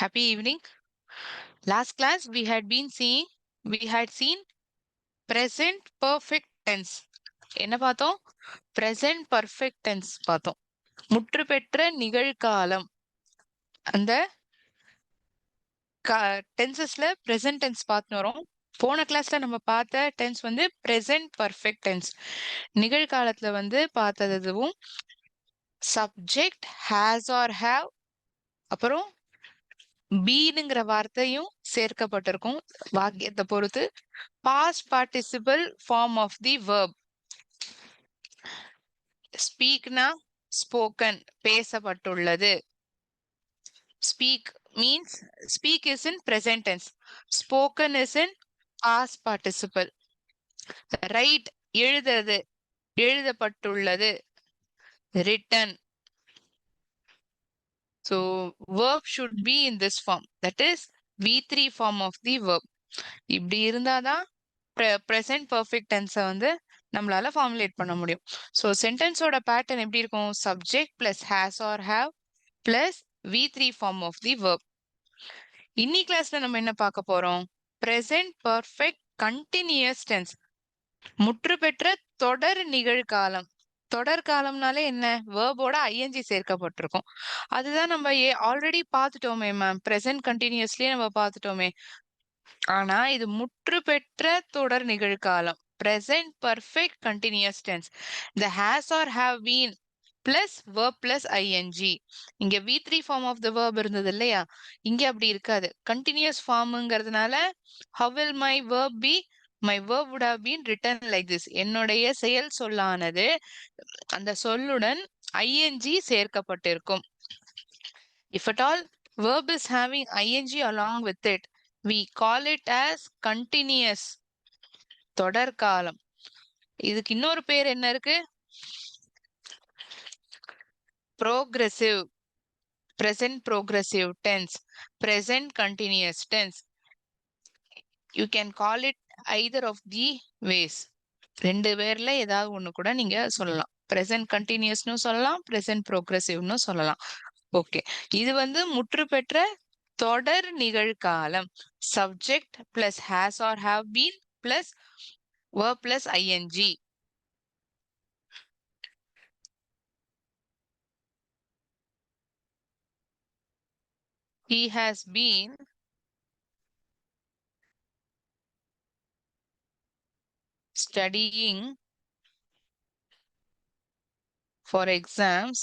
Happy evening. Last class we had seen present perfect tense. என்ன பார்த்தோம்? present perfect tense பார்த்தோம். முற்று பெற்ற நிகழ்காலம். அந்த டென்சஸ்ல present tense பார்த்து வரோம். போன கிளாஸ்ல நம்ம பார்த்த டென்ஸ் வந்து present perfect tense. நிகழ்காலத்துல வந்து பார்த்தது இதுவும் subject has or have அப்புறம் பீனுங்கிற வார்த்தையும் சேர்க்கப்பட்டிருக்கும் வாக்கியத்தை பொறுத்து. past participle form of the verb. ஸ்பீக்னா ஸ்போக்கன் பேசப்பட்டுள்ளது. Speak means speak is in present tense. Spoken is in past participle. Write எழுதுறது எழுதப்பட்டுள்ளது. written. So verb should be in this form, that is V3 form of the verb. இப்படி இருந்தாதான் present perfect tense வந்து நம்மளால formulate பண்ண முடியும். So சென்டென்ஸோட pattern எப்படி இருக்கும்? Subject plus has or have plus V3 form of the verb. இன்னி கிளாஸ்ல நம்ம என்ன பார்க்க போறோம்? present perfect continuous tense. முற்று பெற்ற தொடர் நிகழ்காலம். தொடர் காலம்னாலே என்ன? வேர்போட ஐஎன்ஜி சேர்க்கப்பட்டிருக்கும். அதுதான் நம்ம ஆல்ரெடி பார்த்துட்டோமே மேம். present continuousலயே நம்ம பார்த்துட்டோமே. ஆனா இது முற்று பெற்ற தொடர் நிகழ்காலம். present perfect continuous tense. The has or have been plus verb plus ing. இங்க V3 form of the verb இருந்தது இல்லையா? இங்க அப்படி இருக்காது. continuous formங்கிறதுனால how will my verb be? My verb would have been written like this. என்னுடைய செயல் சொல்லானது அந்த சொல்லுடன் ing சேர்க்கப்பட்டிருக்கும். If at all verb is having ing along with it, we call it as continuous. தொடர்காலம். இதுக்கு இன்னொரு பேர் என்ன இருக்கு? progressive. present progressive tense. present continuous tense. You can call it either of the ways. ரெண்டு பேர்ல ஏதாவது ஒண்ணு கூட நீங்க சொல்லலாம். present continuousனு சொல்லலாம், present progressiveனு சொல்லலாம். ஓகே, இது வந்து முற்று பெற்ற தொடர் நிகழ்காலம். subject plus has or have been plus verb plus ing. He has been studying for exams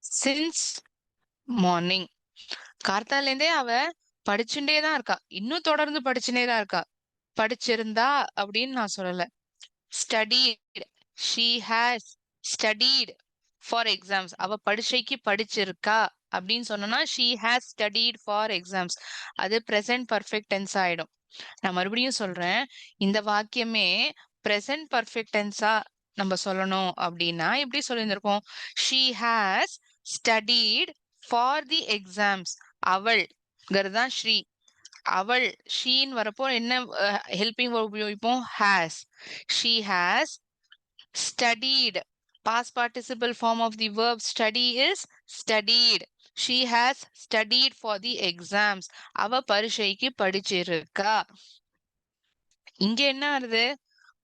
since morning. கார்த்தாலேருந்தே அவ படிச்சுட்டே தான் இருக்கா. இன்னும் தொடர்ந்து படிச்சுட்டே தான் இருக்கா. படிச்சிருந்தா அப்படின்னு நான் சொல்லல. studied. She has studied for exams. அவ பரீட்சைக்கு படிச்சிருக்கா அப்படின்னு சொன்னா she has studied for exams. அது present perfect tense ஆயிடும். நான் மறுபடியும் சொல்றேன், இந்த வாக்கியமே present perfect tense-ஆ நம்ம சொல்லணும் அப்படின்னா எப்படி சொல்லியிருந்திருக்கோம்? she has studied for the exams. அவள்ங்கிறதுதான் Sri. அவள் ஷீன் வரப்போ என்ன ஹெல்பிங் verb உபயோகிப்போம்? has. she has studied. Past participle form of the verb study is studied. She has studied for the exams. அவ பரீட்சைக்கு படிச்சிருக்கா. இங்க என்ன ஆகுது?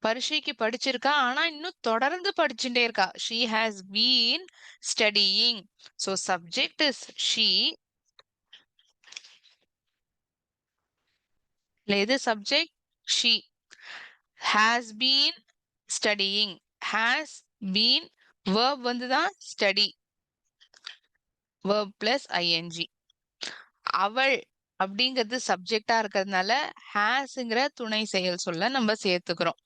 பரீட்சைக்கு படிச்சிருக்கா, ஆனா இன்னும் தொடர்ந்து படிச்சுட்டே இருக்கா. she has been studying. So subject is she. எது subject? she. has been studying. has been verb வந்துதான் study. verb plus ing. அவள் அப்படிங்கிறது சப்ஜெக்டா இருக்கிறதுனால ஹேஸ்ங்கிற துணை செயல் சொல்ல நம்ம சேர்த்துக்கிறோம்.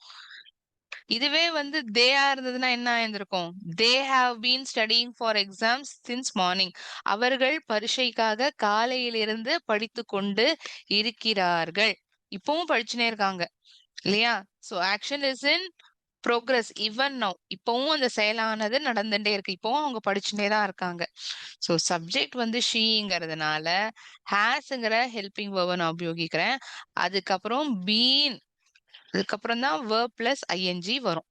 இதுவே வந்து தேயா இருந்ததுன்னா என்ன ஆயிருந்திருக்கும்? They have been studying for exams since morning. அவர்கள் பரீட்சைக்காக காலையிலிருந்து படித்து கொண்டு இருக்கிறார்கள். இப்பவும் படிச்சுனே இருக்காங்க இல்லையா? So action is in progress even now. இப்பவும் அந்த செயலானது நடந்துட்டே இருக்கு. இப்பவும் அவங்க படிச்சுட்டே தான் இருக்காங்க. சோ சப்ஜெக்ட் வந்து ஷீங்கிறதுனால ஹேஸ்ங்கிற ஹெல்பிங் வேர்பை நான் உபயோகிக்கிறேன். அதுக்கப்புறம் பீன், அதுக்கப்புறம் தான் verb plus ing வரும்.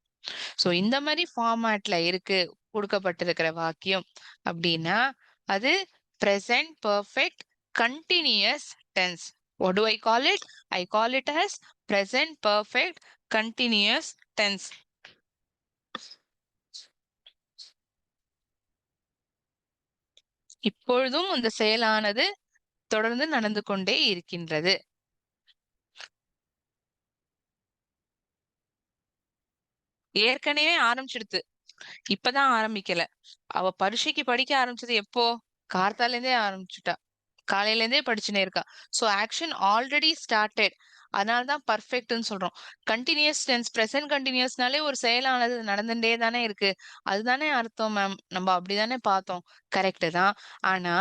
சோ இந்த மாதிரி ஃபார்மேட்ல இருக்கு கொடுக்கப்பட்டிருக்கிற வாக்கியம் அப்படின்னா அது present perfect continuous tense. What do I call it? I call it as present perfect continuous tense. இப்பொழுதும் இந்த செயலானது தொடர்ந்து நடந்து கொண்டே இருக்கின்றது. ஏற்கனவே ஆரம்பிச்சிடுது, இப்பதான் ஆரம்பிக்கல. அவ பரீட்சைக்கு படிக்க ஆரம்பிச்சது எப்போ? கார்த்தால இருந்தே ஆரம்பிச்சுட்டா, காலையில இருந்தே படிச்சுனே இருக்கா. So action already started. அதனாலதான் பர்ஃபெக்ட்னு சொல்றோம். கண்டினியூஸ் டென்ஸ், பிரசன்ட் கண்டினியூஸ்னாலே ஒரு செயலானது நடந்துட்டே தானே இருக்கு, அதுதானே அர்த்தம் மேம். நம்ம அப்படிதானே பார்த்தோம். கரெக்ட் தான். ஆனா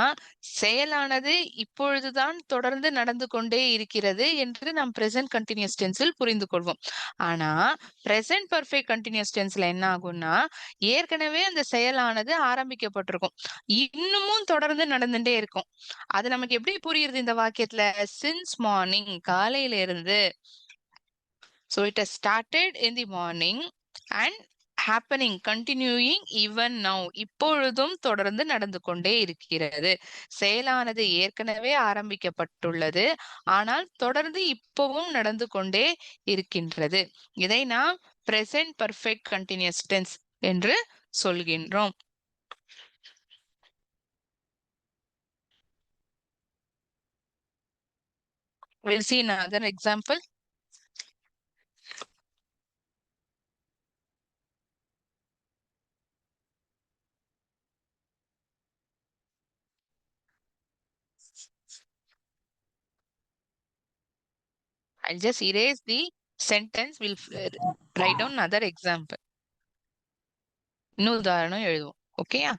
செயலானது இப்பொழுதுதான் தொடர்ந்து நடந்து கொண்டே இருக்கிறது என்று நாம் பிரசன்ட் கண்டினியூஸ் டென்ஸில் புரிந்து கொள்வோம். ஆனா பிரசன்ட் பர்ஃபெக்ட் கண்டினியூஸ் டென்ஸ்ல என்ன ஆகும்னா ஏற்கனவே அந்த செயலானது ஆரம்பிக்கப்பட்டிருக்கும், இன்னமும் தொடர்ந்து நடந்துட்டே இருக்கும். அது நமக்கு எப்படி புரியுது இந்த வாக்கியத்துல? since morning, காலையில இருந்து. so it has started in the morning and happening, continuing even now, இப்பொழுதும் தொடர்ந்து நடந்து கொண்டே இருக்கிறது. செயலானது ஏற்கனவே ஆரம்பிக்கப்பட்டுள்ளது, ஆனால் தொடர்ந்து இப்பவும் நடந்து கொண்டே இருக்கின்றது. இதை நாம் present perfect continuous tense என்று சொல்கின்றோம். We'll see another example. I'll just erase the sentence. We'll write down another example. இன்னும் உதாரணம் எழுதுவோம். ஓகேயா?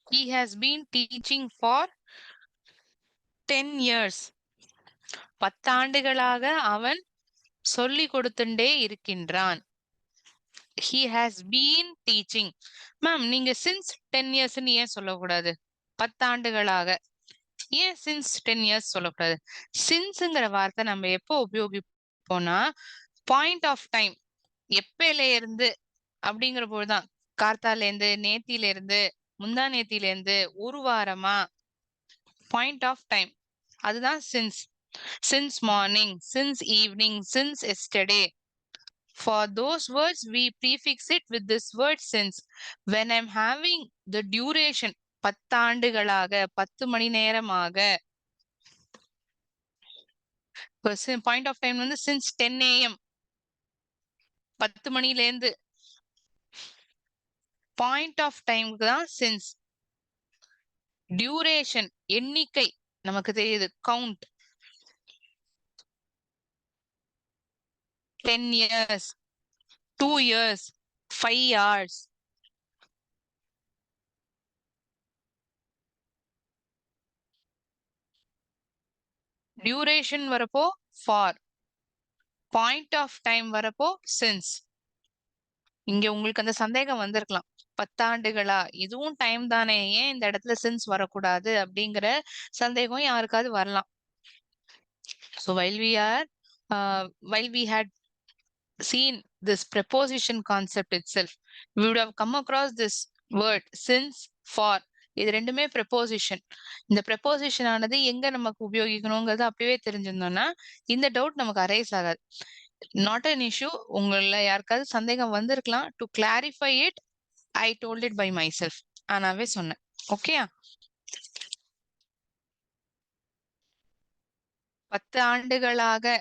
He has been teaching for 10 years. 10 ஆண்டுகளாக அவன் சொல்லி கொடுத்துட்டே இருக்கின்றான். He has been teaching. Ma'am, நீங்க since 10 years ஏன் சொல்லக்கூடாது? 10 ஆண்டுகளாக ஏன் since 10 years சொல்லக்கூடாது? sinceங்கிற வார்த்தை நம்ம எப்போ உபயோகிப்போம்னா பாயிண்ட் ஆஃப் டைம், எப்பயில இருந்து அப்படிங்கிற போதுதான். கார்த்தால இருந்து, நேத்தில இருந்து, முந்தா நேத்தில இருந்து, ஒரு வாரமா, பாயிண்ட் ஆஃப் டைம், அதுதான் since. since morning, since evening, since yesterday. For those words we prefix it with this word since. When I'm having the duration, 10 ஆண்டுகளாக, 10 மணி நேரமாக, பாயிண்ட் ஆஃப் டைம் வந்து since 10 AM, 10 மணில இருந்து, பாயிண்ட் ஆஃப் டைமுக்கு தான் since. Duration, எண்ணிக்கை நமக்கு தெரியுது, count. 10 years, 2 years, 5 hours. Duration வரப்போ ஃபார், பாயிண்ட் ஆஃப் டைம் வரப்போ since. இங்க உங்களுக்கு அந்த சந்தேகம் வந்திருக்கலாம், 10 ஆண்டுகளா, இதுவும் டைம் தானே, ஏன் இந்த இடத்துல since வரக்கூடாது அப்படிங்கிற சந்தேகம் யாருக்காவது வரலாம். So while we had seen this preposition concept itself, we would have come across this word since, for. இது ரெண்டுமே preposition. இந்த preposition ஆனது எங்க நமக்கு உபயோகிக்கணுங்கிறது அப்பவே தெரிஞ்சிருந்தோம்னா இந்த டவுட் நமக்கு அரைஸ் ஆகாது. Not an issue. உங்கள யாருக்காவது சந்தேகம் வந்திருக்கலாம். To clarify it, I told it by myself. ஆனாவே சொன்னேன். ஓகேயா? 10 ஆண்டுகளாக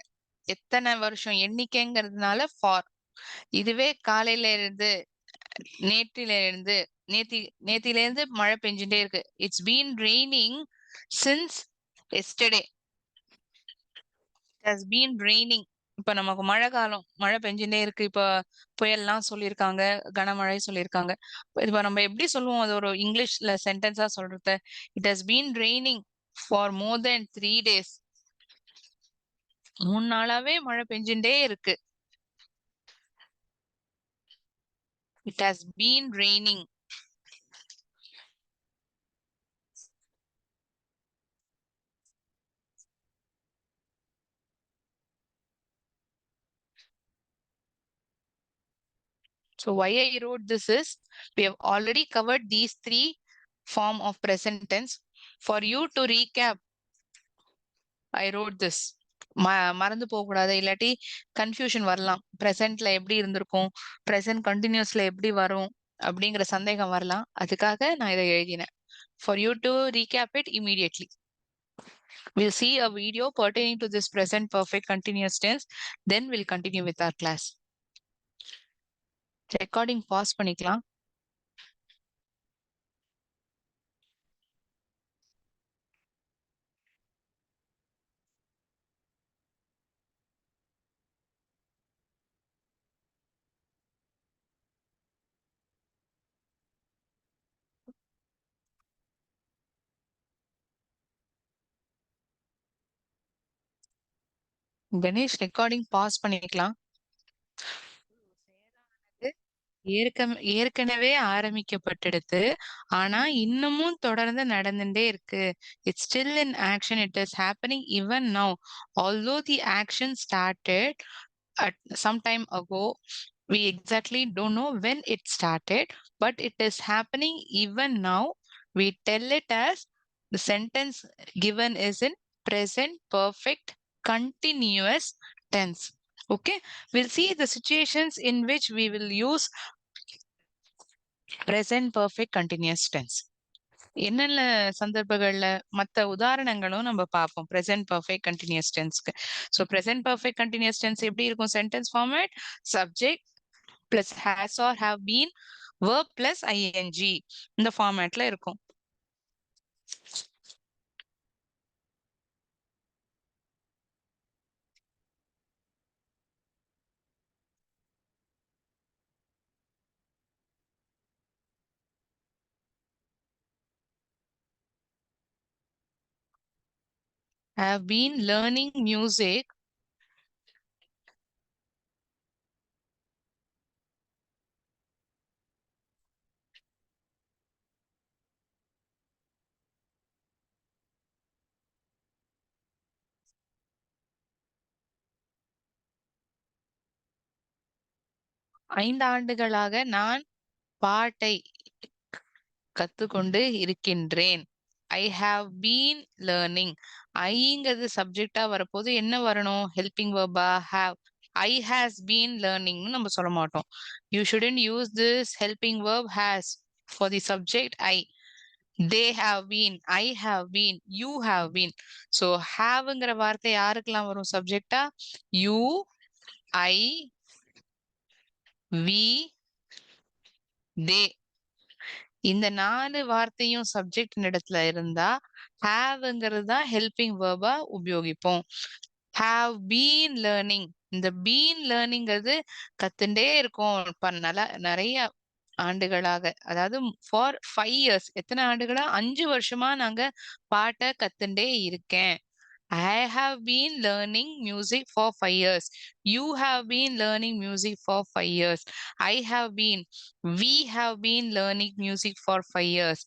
எத்தனை வருஷம் எண்ணிக்கைங்கிறதுனால ஃபார். இதுவே காலையில இருந்து, நேற்றில இருந்து, நேத்தி நேத்தில இருந்து மழை பெஞ்சுட்டே இருக்கு. It's been raining since yesterday. It has been raining. இப்ப நமக்கு மழை காலம், மழை பெஞ்சுட்டே இருக்கு. இப்ப புயல்லாம் சொல்லியிருக்காங்க, கனமழை சொல்லியிருக்காங்க. இப்ப நம்ம எப்படி சொல்லுவோம் அது ஒரு இங்கிலீஷ்ல சென்டென்ஸா சொல்றது? It has been raining for more then 3 days. 3 நாளாவே மழை பெஞ்சுட்டே இருக்கு. It has been raining. So why I wrote this is we have already covered these three form of present tense. For you to recap, I wrote this. மறந்து போக கூடாது, இல்லாட்டி confusion வரலாம். பிரசன்ட்ல எப்படி இருந்திருக்கும், பிரசன்ட் கண்டினியூஸ்ல எப்படி வரும் அப்படிங்கிற சந்தேகம் வரலாம். அதுக்காக நான் இதை எழுதினேன். For you to recap it immediately. We'll see a video pertaining to this present perfect continuous tense. Then we'll continue with our class. Recording pass பண்ணிக்கலாம். கணேஷ் ரெக்கார்டிங் பாஸ் பண்ணிக்கலாம். ஏற்கனவே ஆரம்பிக்கப்பட்டிடுது. ஆனா இன்னமும் தொடர்ந்து நடந்துட்டே இருக்கு. It's still in action. It is happening even now. Although the action started at some time ago, we exactly don't know when it started, but it is happening even now. We tell it as the sentence given is in present perfect continuous tense. Okay, we'll see the situations in which we will use present perfect continuous tense. என்னென்ன சந்தர்ப்பங்கள்ல மத்த உதாரணங்களும் நம்ம பார்ப்போம் present perfect continuous tenseக்கு. So present perfect continuous tense எப்படி இருக்கும்? Sentence format, subject plus has or have been, verb plus ing. இந்த ஃபார்மேட்ல இருக்கும். Have been learning music. ஐந்து ஆண்டுகளாக நான் பாட்டை கத்துக்கொண்டு இருக்கின்றேன். I have been learning. ஐங்கிறது சப்ஜெக்டா வரப்போது என்ன வரணும்? ஹெல்பிங் வெர்பா ஹாவ். ஐ ஹாஸ் பீன் லேர்னிங்னு நம்ம சொல்ல மாட்டோம். You shouldn't use this helping verb has for the subject I. they have been, I have been, you have been. So haveங்கிற வார்த்தை யாருக்கெல்லாம் வரும் சப்ஜெக்டா? you, I, we, they. இந்த 4 வார்த்தையும் சப்ஜெக்ட் இடத்துல இருந்தா ஹாவ்ங்கிறது தான் ஹெல்பிங் வேர்பா உபயோகிப்போம். have been learning. இந்த been learningங்கிறது கத்துண்டே இருக்கும். நிறைய ஆண்டுகளாக, அதாவது ஃபார் 5 years. எத்தனை ஆண்டுகளா? 5 வருஷமா நாங்க பாட்டை கத்துண்டே இருக்கேன். I have been learning music for 5 years. You have been learning music for 5 years. I have been. We have been learning music for 5 years.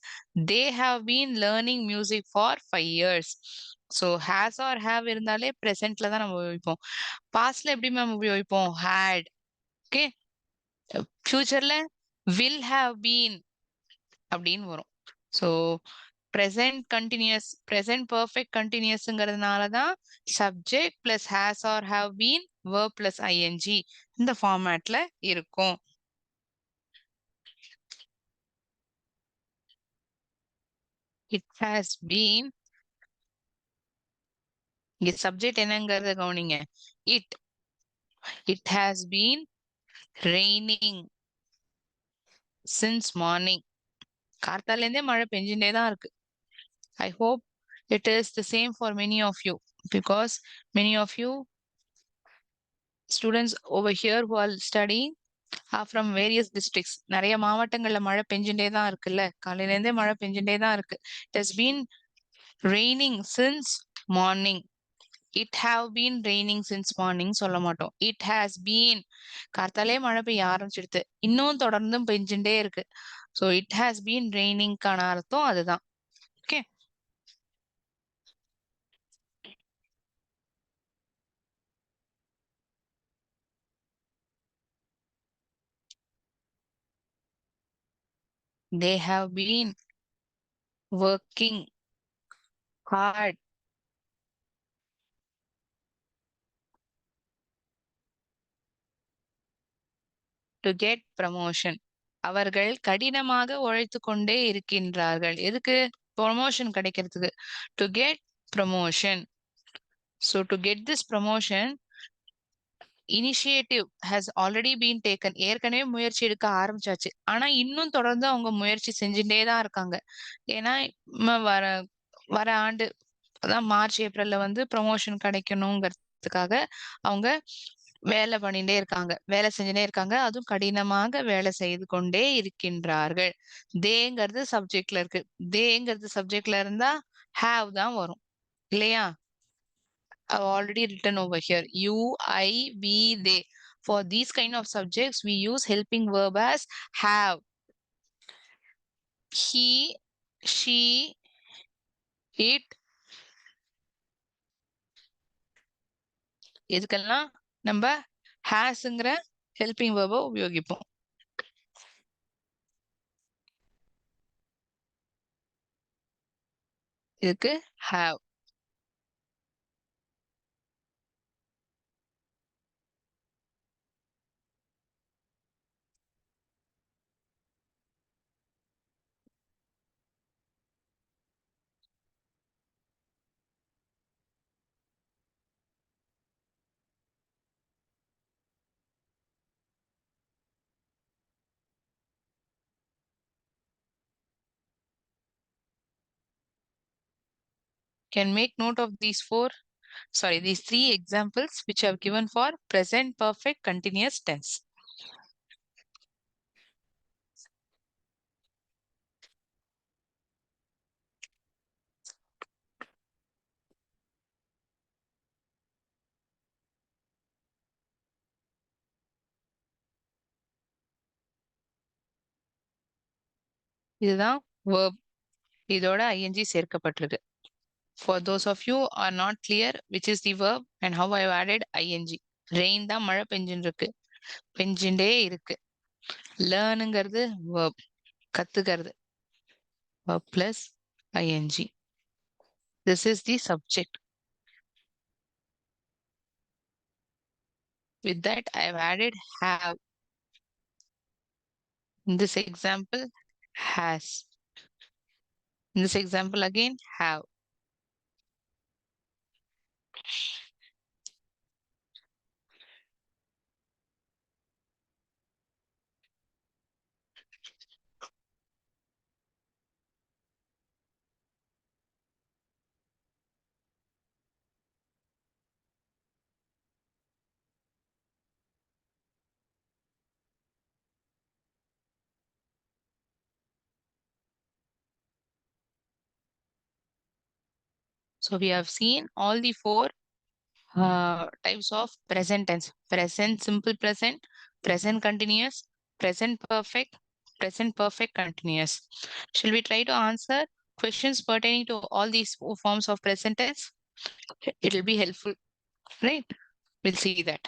They have been learning music for 5 years. So has or have இருந்தாலே presentல தான் நம்ம உபயோகிப்போம். pastல எப்படி ma'am உபயோகிப்போம்? had. Okay. ஃபியூச்சர்ல will have been அப்படின்னு வரும். So present perfect continuousங்கிறதுனால தான் subject plus has or have been, verb plus ing இந்த ஃபார்மேட்ல இருக்கும். It has been இங்க சப்ஜெக்ட் என்னங்கறத கவனிங்க. It it has been raining since morning. கார்த்தால இருந்தே மழை பெஞ்சுட்டே தான் இருக்கு. I hope it is the same for many of you, because many of you students over here who are studying are from various districts. நிறைய மாவட்டங்கள்ல மழை பெஞ்சுட்டே தான் இருக்குல்ல. காலையில இருந்தே மழை பெஞ்சுட்டே தான் இருக்கு. It has been raining since morning. It have been raining since morning சொல்ல மாட்டோம். It has been. கார்த்தாலே மழை பெய்ய ஆரம்பிச்சிடுது. இன்னும் தொடர்ந்தும் பெஞ்சுட்டே இருக்கு. So it has been raining-க்கான அர்த்தம் அதுதான். Okay. They have been working hard to get promotion. அவர்கள் கடினமாக உழைத்துக் கொண்டே இருக்கின்றார்கள். எதுக்கு? ப்ரொமோஷன் கிடைக்கிறதுக்கு. To get promotion. So to get this promotion, initiative has already been taken. ஏற்கனவே முயற்சி எடுக்க ஆரம்பிச்சாச்சு. ஆனா இன்னும் தொடர்ந்து அவங்க முயற்சி செஞ்சுட்டே தான் இருக்காங்க. ஏன்னா வர வர ஆண்டு அதான் மார்ச் ஏப்ரல்ல வந்து ப்ரமோஷன் கிடைக்கணுங்கிறதுக்காக அவங்க வேலை பண்ணிட்டே இருக்காங்க. வேலை செஞ்சுட்டே இருக்காங்க. அதுவும் கடினமாக வேலை செய்து கொண்டே இருக்கின்றார்கள். தேங்கிறது சப்ஜெக்ட்ல இருக்கு. தேங்கிறது சப்ஜெக்ட்ல இருந்தா ஹேவ் தான் வரும். இல்லையா? I've already written over here. You, I, we, they. For these kind of subjects, we use helping verb as have. He, she, it. இதுக்கெல்லாம் நம்ம hasங்கிற helping verb உபயோகிப்போம். இதுக்கு have. Can make note of these three examples which I have given for present perfect continuous tense. இதுதான் verb. இதோட ing சேர்க்கப்பட்டிருக்கு. For those of you are not clear which is the verb and how I have added ing. Rain தான் மழை பெஞ்சுட்டு இருக்கு. பெஞ்சுட்டே இருக்கு. Learnங்கிறது verb. கத்துக்கிறது. Verb plus ing. This is the subject. With that, I have added have. In this example, has. In this example again, have. So we have seen all the four types of present tense: present simple present continuous, present perfect continuous. Shall we try to answer questions pertaining to all these four forms of present tense? It will be helpful, right? We'll see that.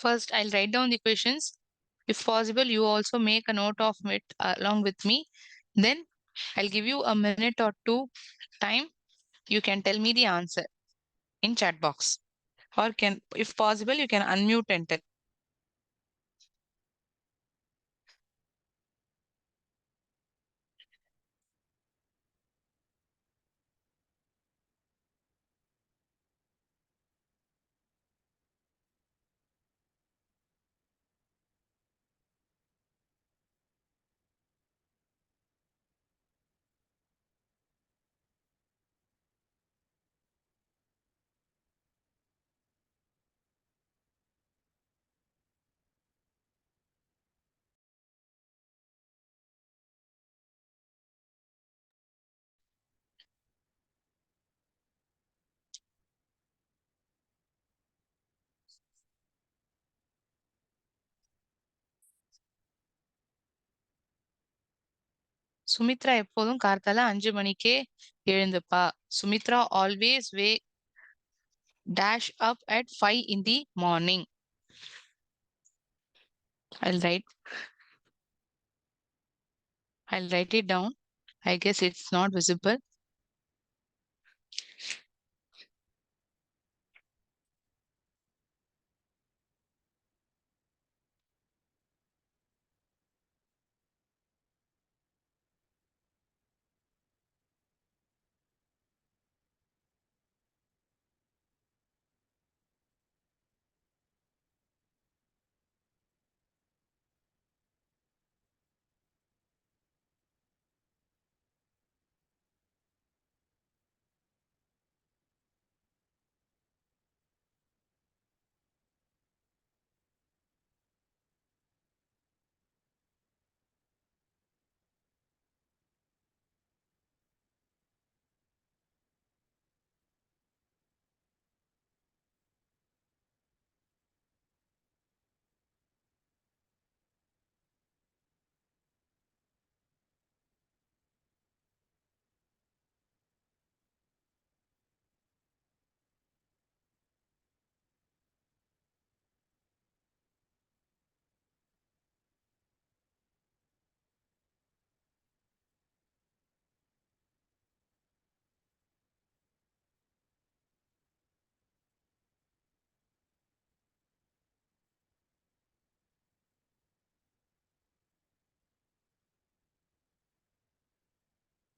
First, I'll write down the questions. If possible, you also make a note of it along with me. Then I'll give you a minute or two time. You can tell me the answer in chat box, or can, if possible, you can unmute and tell. Sumitra எப்போதும் கார்த்தால 5 மணிக்கே எழுந்துப்பா. Sumitra always wake dash up at 5 in the morning. I'll write I'll write it down. I guess it's not visible.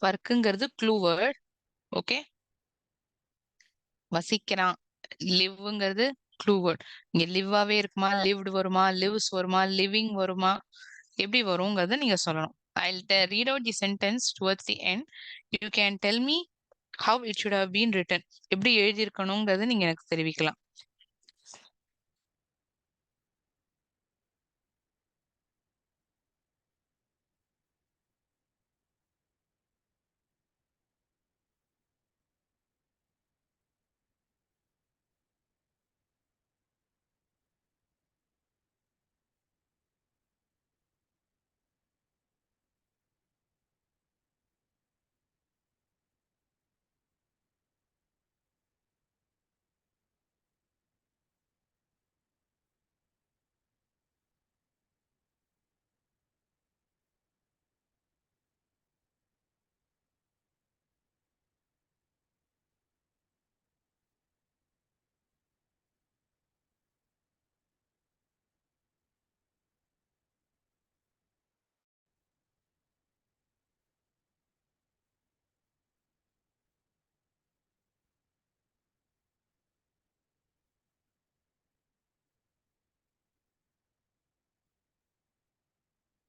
வர்க்குங்கிறது clue word. Okay, வசிக்கிறான். லிவ்ங்கிறது clue word. இங்க லிவ்வாவே இருக்குமா, லிவ்டு வருமா, லிவ்ஸ் வருமா, லிவிங் வருமா, எப்படி வருங்கிறத நீங்க சொல்லணும். I'll read out the sentence towards the end. You can tell me how it should have been written. எப்படி எழுதியிருக்கணுங்கிறத நீங்க எனக்கு தெரிவிக்கலாம்.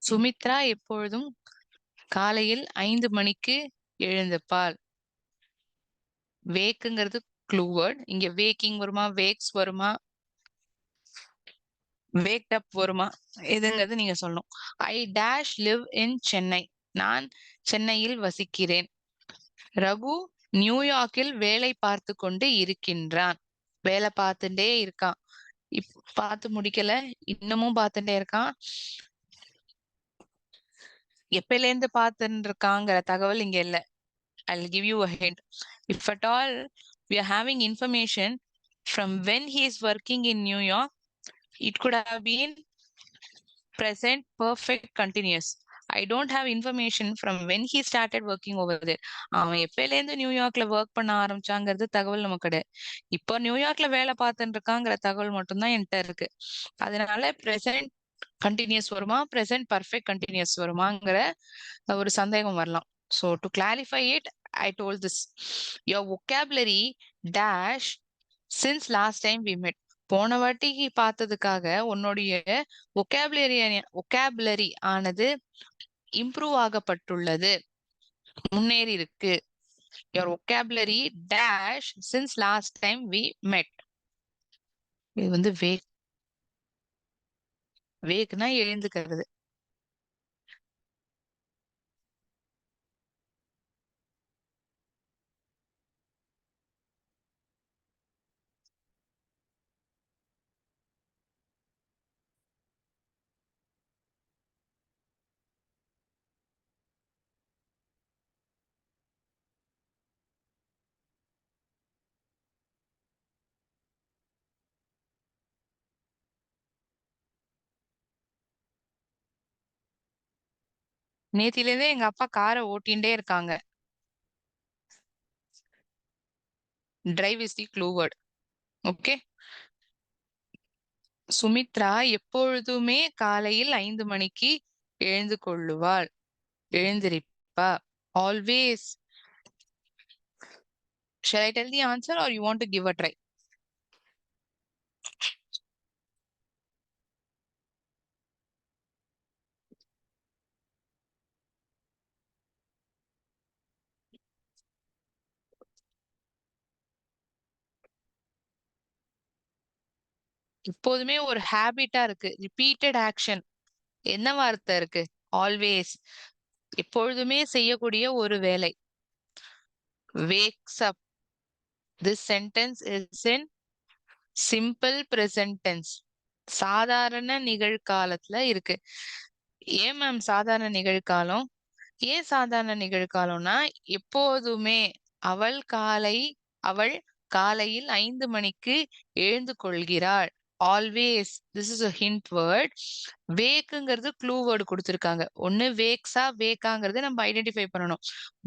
சுமித்ரா எப்பொழுதும் காலையில் 5 மணிக்கு எழுந்துப்பாள். வேக்குங்கிறது க்ளூ வேர்ட். இங்க வேக்கிங் வருமா, வேக்ஸ் வருமா, வேக்ட் அப் வருமா, எதுங்கிறது நீங்க சொல்லணும். I dash live in Chennai. நான் சென்னையில் வசிக்கிறேன். ரகு நியூயார்க்கில் வேலை பார்த்து கொண்டு இருக்கின்றான். வேலை பார்த்துட்டே இருக்கான். பார்த்து முடிக்கல, இன்னமும் பார்த்துட்டே இருக்கான். எப்பல இருந்து பார்த்துட்டு இருக்காங்கிற தகவல் இங்க இல்ல. I'll give you a hint. If at all we are having information from when he is working in New York, It could have been present perfect continuous. I don't have information from when he started working over there. அவன் எப்பயில இருந்து நியூயார்க்ல work பண்ண ஆரம்பிச்சாங்கிறது தகவல் நமக்கு கிடையாது. இப்போ நியூயார்க்ல வேலை பார்த்துட்டு இருக்காங்கிற தகவல் மட்டும்தான் என்கிட்ட இருக்கு. அதனால பிரசன்ட் கண்டினியூஸ் வருமா, பிரசன்ட் பர்ஃபெக்ட் கண்டினியூஸ் வருமாங்கிற ஒரு சந்தேகம் வரலாம். So to clarify it, I told this: your vocabulary dash since last time we met. போன வாட்டி பார்த்ததுக்காக உன்னுடைய vocabulary ஆனது இம்ப்ரூவ் ஆகப்பட்டுள்ளது, முன்னேறி இருக்கு. your vocabulary dash since last time we met. இது வந்து வேக்னா எழுந்துக்கிறது. நேத்திலேருந்தே எங்க அப்பா காரை ஓட்டின்டே இருக்காங்க. Drive is the clue word. Okay. Sumitra எப்பொழுதுமே காலையில் 5 மணிக்கு எழுந்து கொள்ளுவாள், எழுந்திருப்பா. Always. Shall I tell the answer or you want to give a try? எப்போதுமே ஒரு ஹேபிட்டா இருக்கு. Repeated action. என்ன வார்த்தை இருக்கு? ஆல்வேஸ். எப்பொழுதுமே செய்யக்கூடிய ஒரு வேலை. wakes up. This sentence is in simple present tense. சாதாரண நிகழ்காலத்துல இருக்கு. ஏன் மேம் சாதாரண நிகழ்காலம்? ஏன் சாதாரண நிகழ்காலம்னா, எப்போதுமே அவள் காலையில் 5 மணிக்கு எழுந்து கொள்கிறாள். Always. This is a hint word. வேக்குங்கிறது க்ளூ வேர்டு கொடுத்திருக்காங்க. ஒண்ணு வேக்ஸா வேக்காங்கிறது நம்ம ஐடென்டிஃபை பண்ணணும்.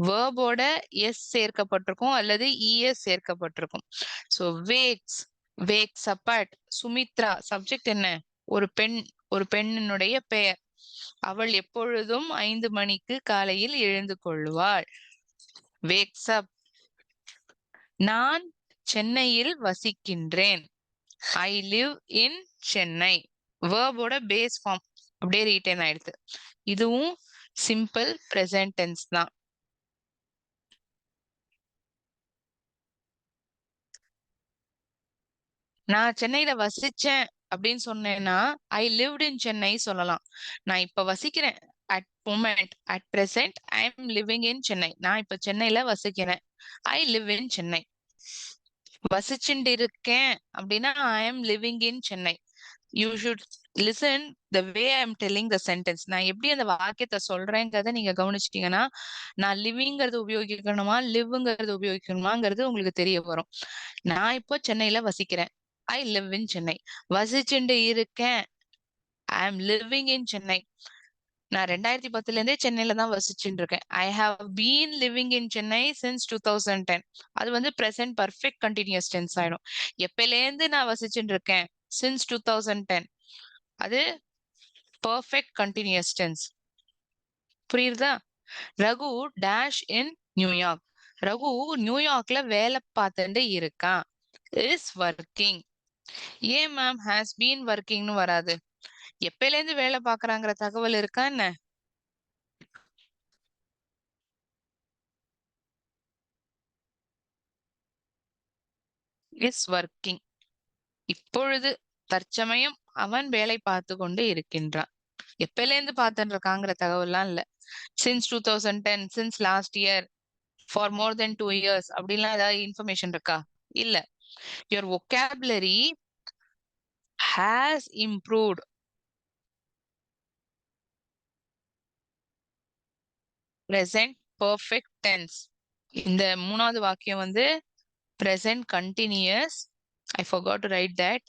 வேர்போட எஸ் சேர்க்கப்பட்டிருக்கும் அல்லது ES சேர்க்கப்பட்டிருக்கும். So wax, wax அப்பாட். Sumitra subject என்ன? ஒரு பெண், ஒரு பெண்ணினுடைய பெயர். அவள் எப்பொழுதும் 5 மணிக்கு காலையில் எழுந்து கொள்வாள். Wax up. நான் சென்னையில் வசிக்கின்றேன். I live in Chennai. வேர்போட பேஸ் ஃபார்ம் அப்படியே ரீட்டைன் ஆயிடுது. இதுவும் சிம்பிள் பிரசன்ட் டென்ஸ் தான். நான் சென்னையில வசிச்சேன் அப்படின்னு சொன்னேன்னா ஐ லிவ்ட் இன் சென்னை சொல்லலாம். நான் இப்ப வசிக்கிறேன். At moment, at present I am living in Chennai. நான் இப்ப சென்னையில வசிக்கிறேன். ஐ லிவ் இன் சென்னை. வசிச்சுட்டு இருக்கேன் அப்படின்னா ஐ am living in Chennai. You should listen the way I am telling the sentence. நான் எப்படி அந்த வாக்கியத்தை சொல்றேங்கிறத நீங்க கவனிச்சிட்டீங்கன்னா, நான் லிவிங்கிறது உபயோகிக்கணுமா லிவ்ங்கிறது உபயோகிக்கணுமாங்கிறது உங்களுக்கு தெரிய வரும். நான் இப்போ சென்னையில வசிக்கிறேன். ஐ லிவ் இன் சென்னை. வசிச்சுட்டு இருக்கேன். ஐ எம் லிவிங் இன் சென்னை. நான் 2010ல இருந்தே சென்னையில தான் வசிச்சுட்டு இருக்கேன். ஐ have been living in Chennai since 2010. அது வந்து பிரசன்ட் பர்ஃபெக்ட் கண்டினியூஸ் டென்ஸ் ஆயிடும். எப்பல இருந்து நான் வசிச்சுட்டு இருக்கேன்? சின்ஸ் 2010. அது பர்ஃபெக்ட் கண்டினியூஸ் டென்ஸ். புரியுதா? Raghu dash in New York. Raghu நியூயார்க்ல வேலை பார்த்துட்டு இருக்கான். Is working. ஏன் மேம் ஹாஸ் பீன் ஒர்க்கிங்னு வராது? எப்பல இருந்து வேலை பார்க்கறாங்கிற தகவல் இருக்கா என்ன? Is working. இப்பொழுது தற்சமயம் அவன் வேலை பார்த்து கொண்டு இருக்கின்றான். எப்பல இருந்து பார்த்துட்டு இருக்காங்கிற தகவல்லாம் இல்ல. Since 2010, since last year, for more then 2 years அப்படிலாம் ஏதாவது இன்ஃபர்மேஷன் இருக்கா? இல்ல. Your vocabulary has improved. present perfect tense. இந்த மூணாவது வாக்கியம் வந்து present continuous. I forgot to write that.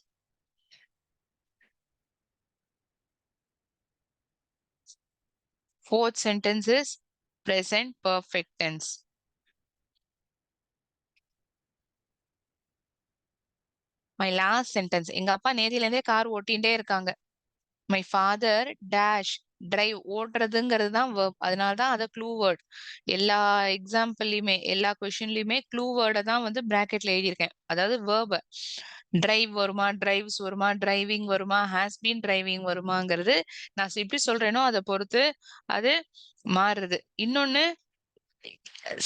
Fourth sentence is present perfect tense. My last sentence. எங்க அப்பா நேத்தில இருந்தே கார் ஓட்டிகிட்டே இருக்காங்க. My father dash drive ஓட்டுறதுங்கிறது தான் verb. அதனால தான் அதை க்ளூ வேர்ட். எல்லா எக்ஸாம்பிள்லயுமே எல்லா கொஸ்டின்லயுமே க்ளூ வேர்டை தான் வந்து பிராக்கெட்ல எழுதியிருக்கேன். அதாவது verb. டிரைவ் வருமா, டிரைவ்ஸ் வருமா, டிரைவிங் வருமா, ஹாஸ் பீன் டிரைவிங் வருமாங்கிறது நான் எப்படி சொல்றேனோ அதை பொறுத்து அது மாறுது. இன்னொன்னு,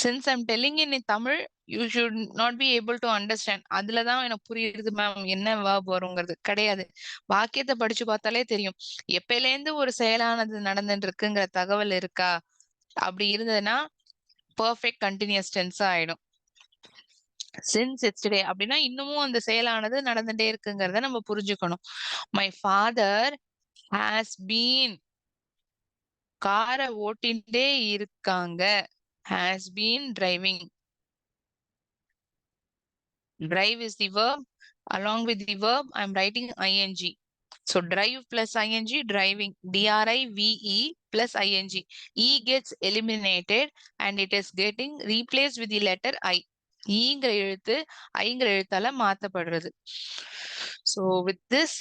since I'm telling in Tamil, you should not be able to understand. அதுல தான் எனக்கு புரியுது மேம் என்ன verb வருங்கிறது கிடையாது. வாக்கியத்தை படிச்சு பார்த்தாலே தெரியும். எப்பயிலேருந்து ஒரு செயலானது நடந்துட்டு இருக்குங்கிற தகவல் இருக்கா? அப்படி இருந்ததுன்னா பர்ஃபெக்ட் கண்டினியூஸ் டென்ஸ் ஆயிடும். சின்ஸ் எஸ்டர்டே அப்படின்னா இன்னமும் அந்த செயலானது நடந்துட்டே இருக்குங்கிறத நம்ம புரிஞ்சுக்கணும். மை ஃபாதர் ஹாஸ் பீன் காரை ஓட்டின்டே இருக்காங்க. has been driving. Drive is the verb. Along with the verb, I'm writing ing. So drive plus ing, driving. D-R-I-V-E plus ing. E gets eliminated and it is getting replaced with the letter I. ஈங்கிற எழுத்து ஐங்கிற எழுத்தால மாத்தப்படுறது. So with this,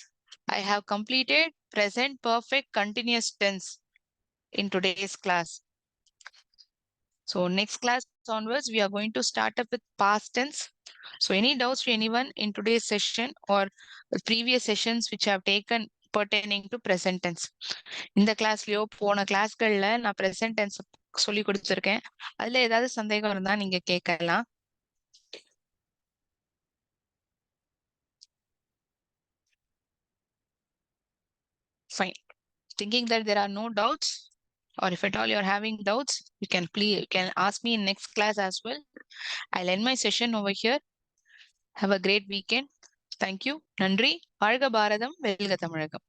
I have completed present perfect continuous tense in today's class. So next class onwards, we are going to start up with past tense. So any doubts to anyone in today's session or the previous sessions which I have taken pertaining to present tense? இந்த கிளாஸ்லயோ போன கிளாஸ்கள்ல நான் present tense சொல்லி கொடுத்துருக்கேன். அதுல ஏதாவது சந்தேகம் இருந்தா நீங்க கேட்கலாம். Fine. Thinking that there are no doubts, or if at all you're having doubts, you can ask me in next class as well. I'll end my session over here. Have a great weekend. Thank you. நன்றி. வாழ்க பாரதம், வெல்க தமிழகம்.